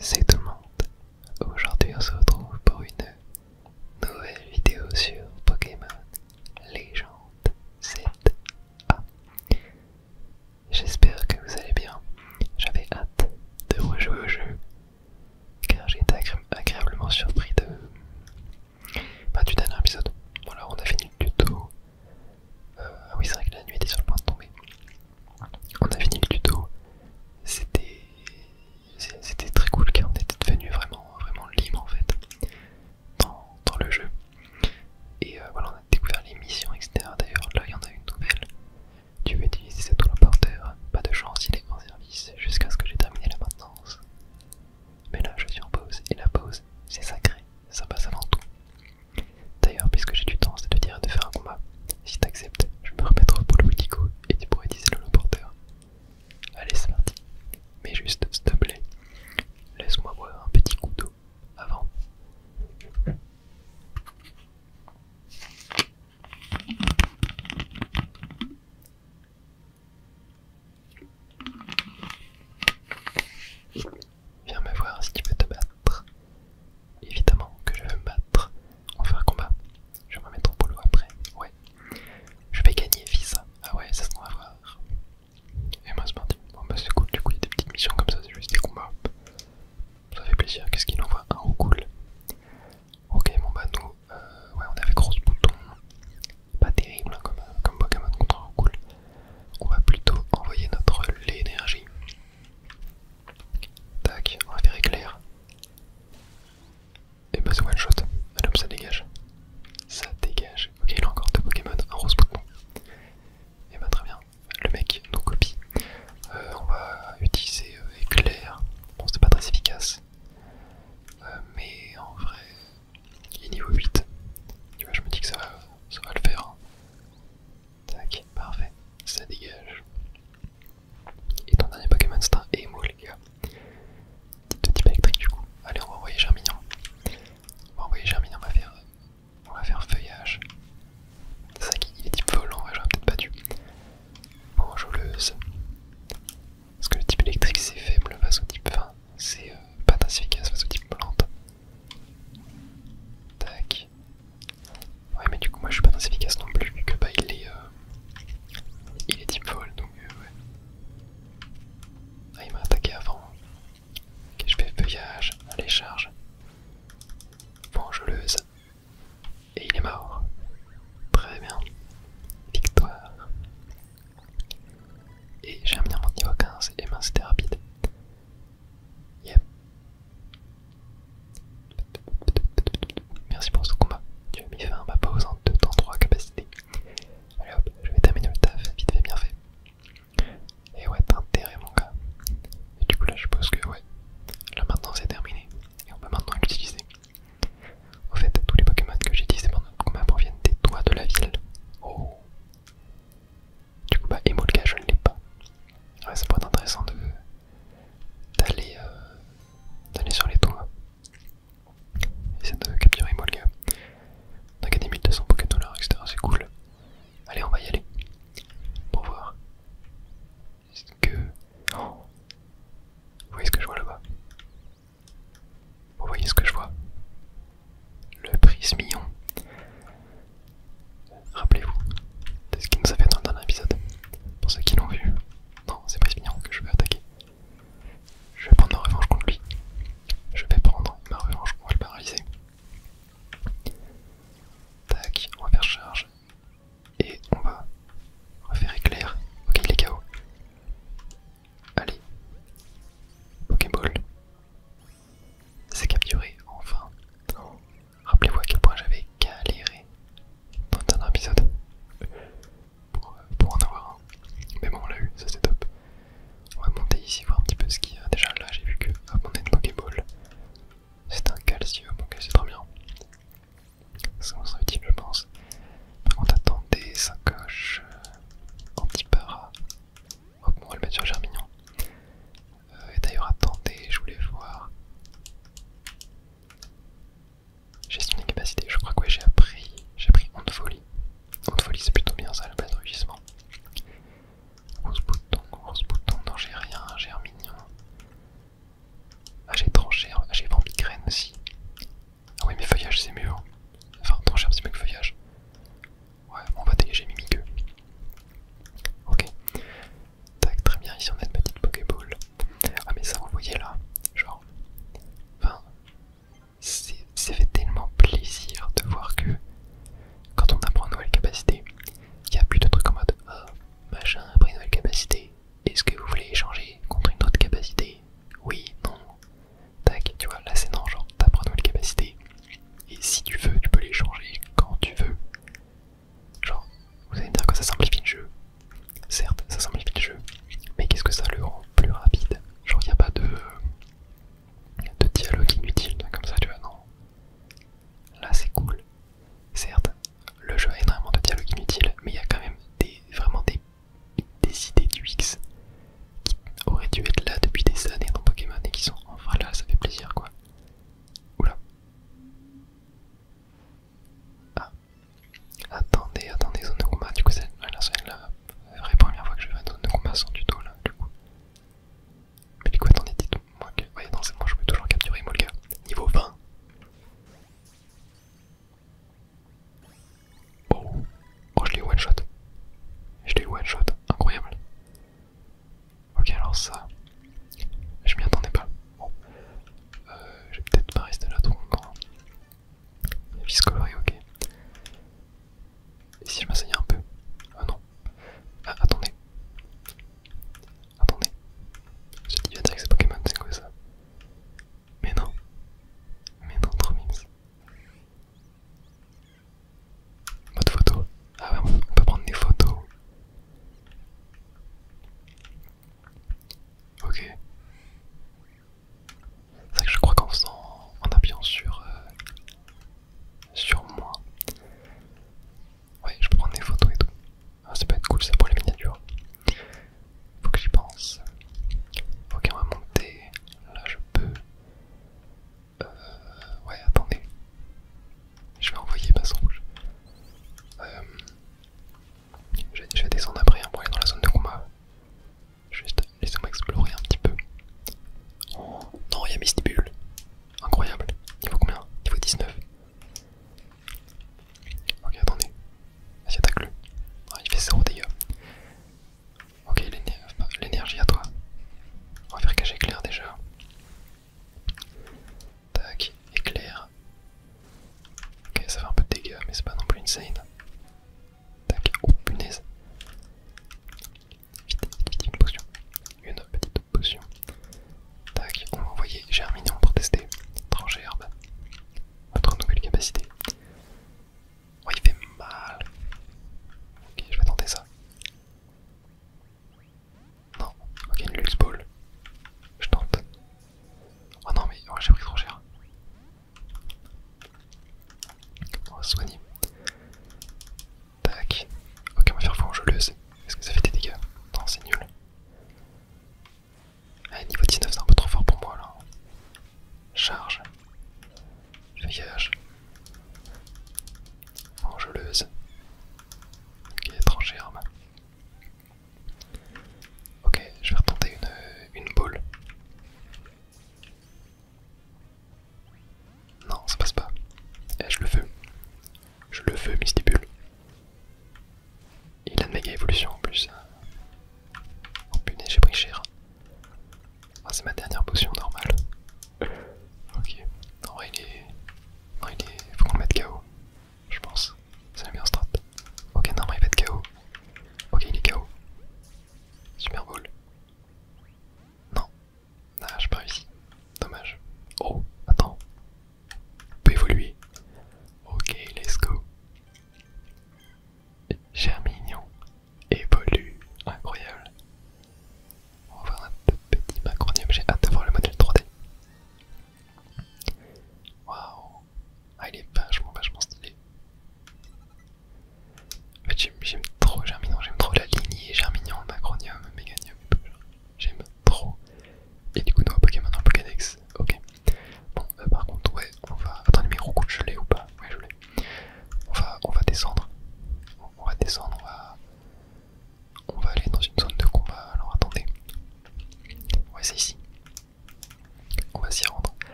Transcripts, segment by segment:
C'est tout le monde. Aujourd'hui on se retrouve pour une nouvelle vidéo sur Pokémon Légende ZA. J'espère que vous allez bien. J'avais hâte de rejouer au jeu car j'ai été agréablement surpris du dernier épisode. Voilà, on a fini le tuto. Ah oui, c'est vrai que la nuit était sur le point de tomber. On a fini le tuto. C'était très cool car on était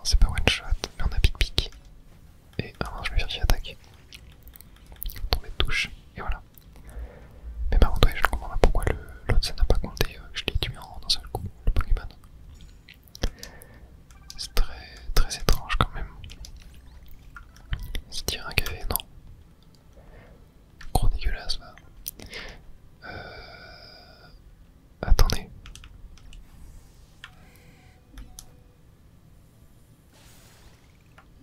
c'est pas one shot, mais on a pic pic. Et ah non, je vais faire qu'il attaque. Tomber de touche, et voilà. Mais par contre, ouais, je ne comprends pas pourquoi l'autre ça n'a pas compté, je l'ai tué en un seul coup, le Pokémon. C'est très étrange quand même. Se tirer un café, non. Gros dégueulasse, va. Attendez.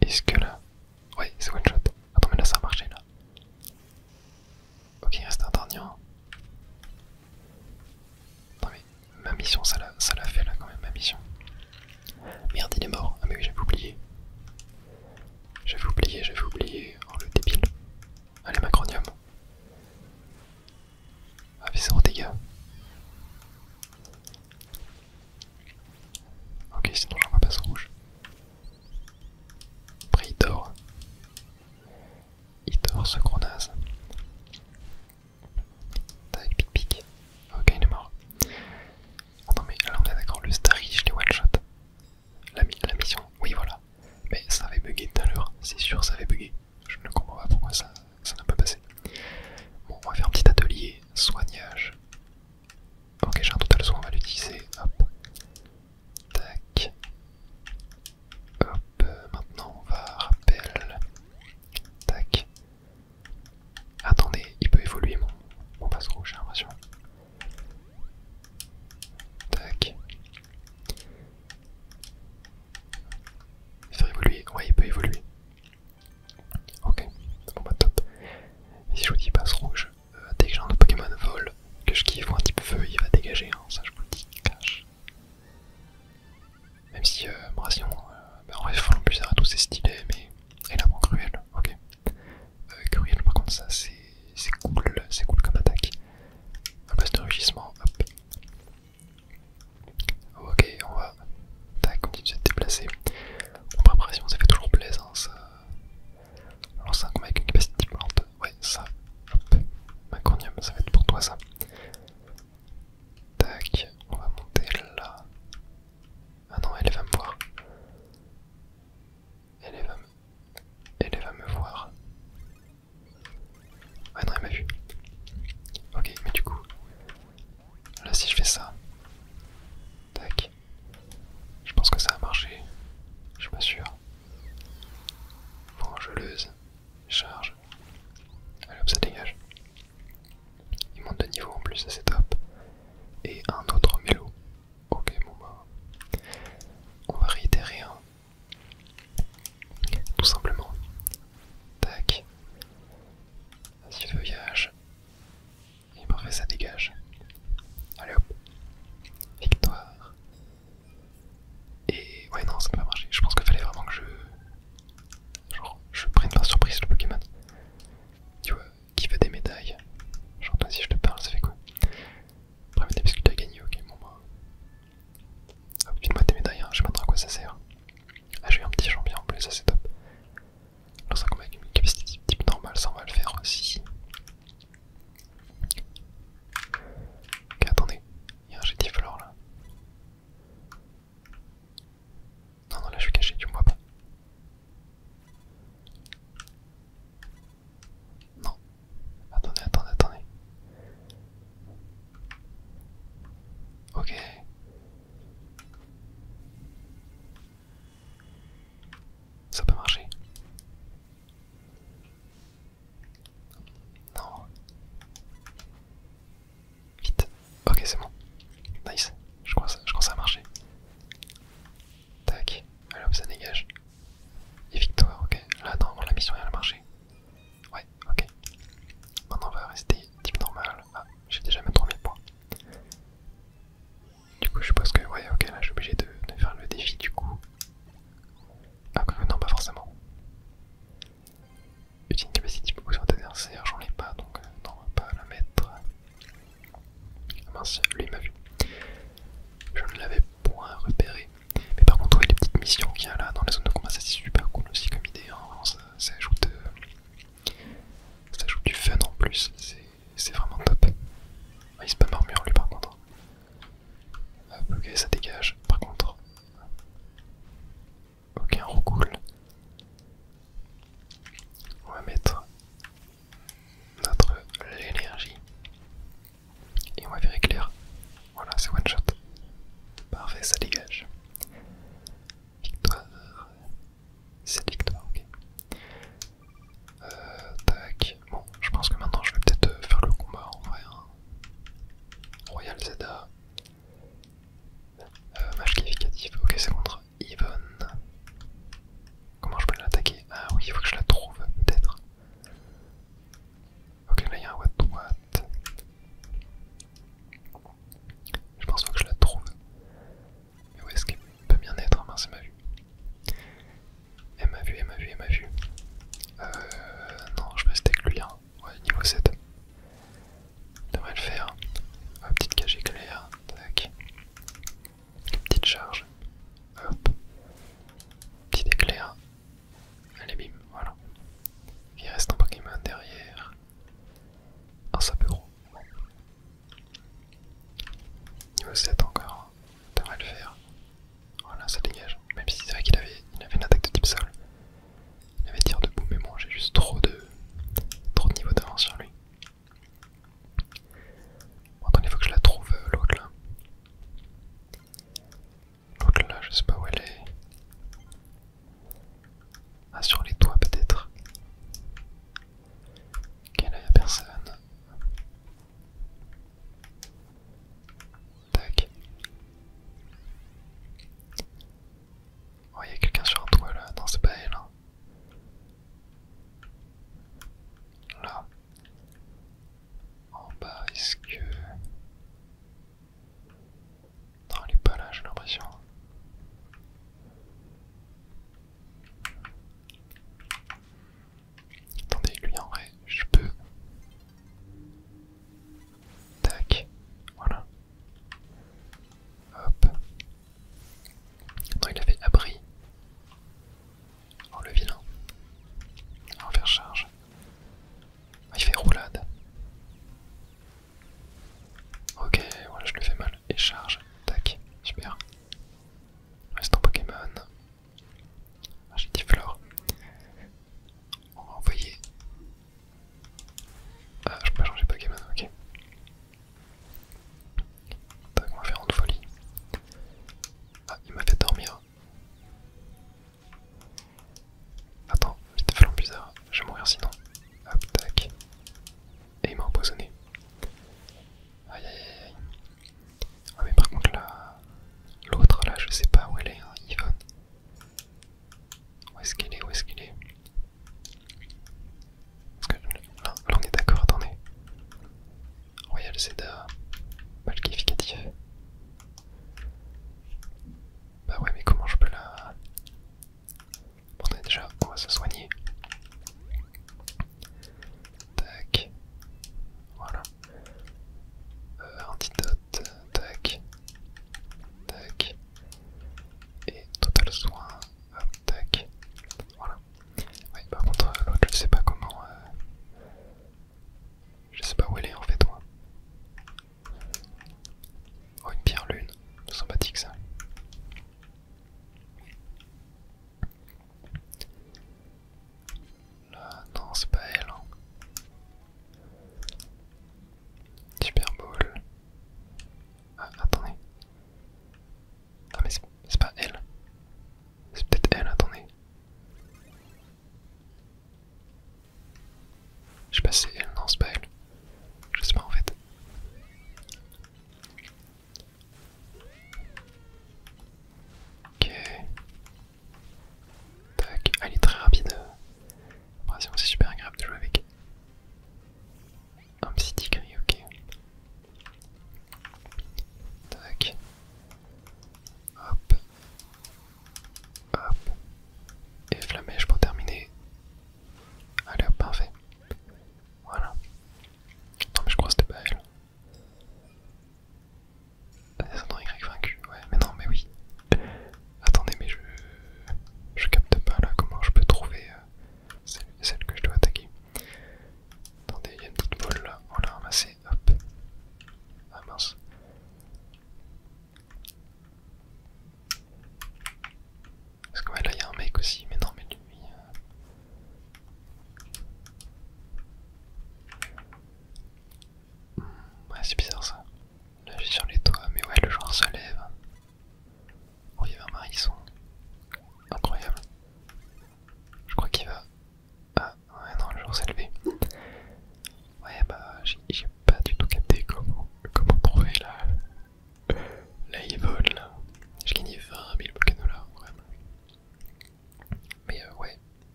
Est-ce que là... Ouais, c'est one shot. Attends, mais là ça a marché là. Ok, il reste un dernier. Non mais ma mission, ça l'a fait là quand même, ma mission. Merde, il est mort. Ah mais oui, j'avais oublié. J'avais oublié. Oh le débile. Allez, Macronium. Ah mais 0 dégâts. Ok, sinon j'en vois pas ce rouge. Après il dort. Il dort ce gros naze. Tac, pic pic. Ok, il est mort. Attends mais là on est d'accord, le Starry je l'ai one shot. La mission, oui voilà. Mais ça avait bugué tout à l'heure, c'est sûr ça avait bugué. Je ne comprends pas pourquoi ça n'a pas passé. Bon, on va faire un petit atelier, soignage. Ok, j'ai un total soin, on va l'utiliser. Hop. Tac. Hop, maintenant on va rappel. Tac. Attendez, il peut évoluer mon passe rouge, j'ai l'impression. Tac. Faire évoluer, ouais il peut évoluer. Ok, bon bah top. Et si je vous dis passe rouge, dès que j'ai un autre Pokémon vol, que je kiffe ou un type feu, il va dégager, hein, ça je vous le dis, cash. Même si Brasion, bah, en vrai Fond Blizzard et tout c'est stylé, mais il apprend Cruel, ok. Cruel par contre ça c'est cool comme attaque. À base de rugissement, hop. Ok, on va tac, continue de se déplacer. En préparation ça fait toujours plaisir, hein, ça. Lancer un combat avec une capacité plante, ouais ça, hop. Macronium, ça va être pour toi ça. Tac, on va monter là. Ah non, elle va me voir. Elle va me voir. Ah non, elle m'a vu. Ok, mais du coup, là si je fais ça, tac, je pense que ça a marché. Je suis pas sûr. Bon, je leuse, charge. Allez hop, ça dégage. Il monte de niveau en plus, ça c'est top. Et un autre mélo. Ok, bon bah, on va réitérer hein. Tout simplement. Tac. Vas-y, feuillage. Et parfait, ça dégage. Allez hop. Victoire. Et ouais, non, ça n'a pas marché. Je pense qu'il fallait vraiment que je prenne par surprise le Pokémon. Tu vois, qui veut des médailles. Genre, toi, si je te parle, ça fait quoi? Après, mais parce que tu as gagné, ok, bon bah. Hop, file-moi tes médailles, hein. Je sais pas trop à quoi ça sert. Ah, j'ai eu un petit champion en plus, ça c'est top. Lance un combat avec une capacité type normale, ça on va le faire aussi. Ok, attendez, il y a un Jetiflor là. Non, non, là je suis caché, tu me vois pas. Non. Attendez. Ok. Ça peut marcher. Non. Vite. Ok, c'est bon. Nice. Je crois que ça a marché. Tac. Allez hop, ça dégage. Et victoire, ok. Là, normalement, la mission elle a marché. Ouais, ok. Maintenant, on va rester type normal. Ah, j'ai déjà même 3000 points. Du coup, je suppose que, ouais, ok, là, je suis obligé de faire le défi du coup. Ah, quoi, non, pas forcément. Utilise une capacité type ou sur adversaire, j'en ai pas donc non, on va pas la mettre. Ah mince, lui il m'a vu. Je ne l'avais point repéré. Mais par contre, ouais, les petites missions qu'il y a là dans les zones de combat, ça c'est super cool aussi comme idée. Hein. Ça ajoute du fun en plus, c'est vraiment top. Ah, il se spam armure lui par contre. Hop, ok, ça dégage. Par contre. Ok,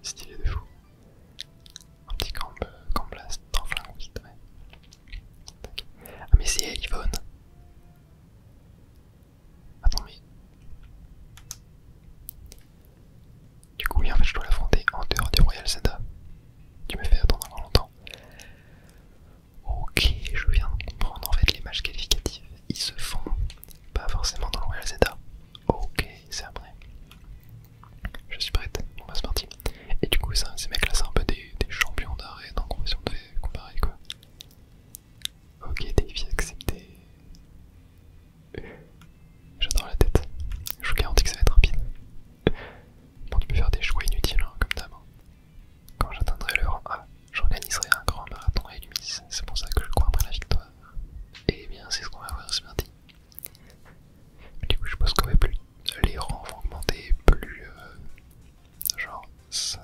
Stylé de fou. Un petit camp blast en flinguiste, ouais. Tac. Ah mais c'est Yvonne. Attends mais... Du coup oui en fait je dois l'affronter en dehors des Royal Zelda. Tu me fais attendre avant longtemps. Ok, je viens de comprendre en fait les matchs qualificatifs. Ils se font pas forcément dans le Royal Zelda. Ok, c'est après. Je suis prête, bon bah c'est parti. Et du coup ça, ces mecs là c'est un peu des champions d'arène en gros si on devait comparer quoi. Ok, défi accepté. J'adore la tête. Je vous garantis que ça va être rapide. Bon tu peux faire des choix inutiles hein, comme d'hab. Quand j'atteindrai le rang A, j'organiserai un grand marathon à Illumis. C'est pour ça que je crois après la victoire. Et bien c'est ce qu'on va voir, c'est parti. Du coup je pense que plus les rangs vont augmenter, plus genre ça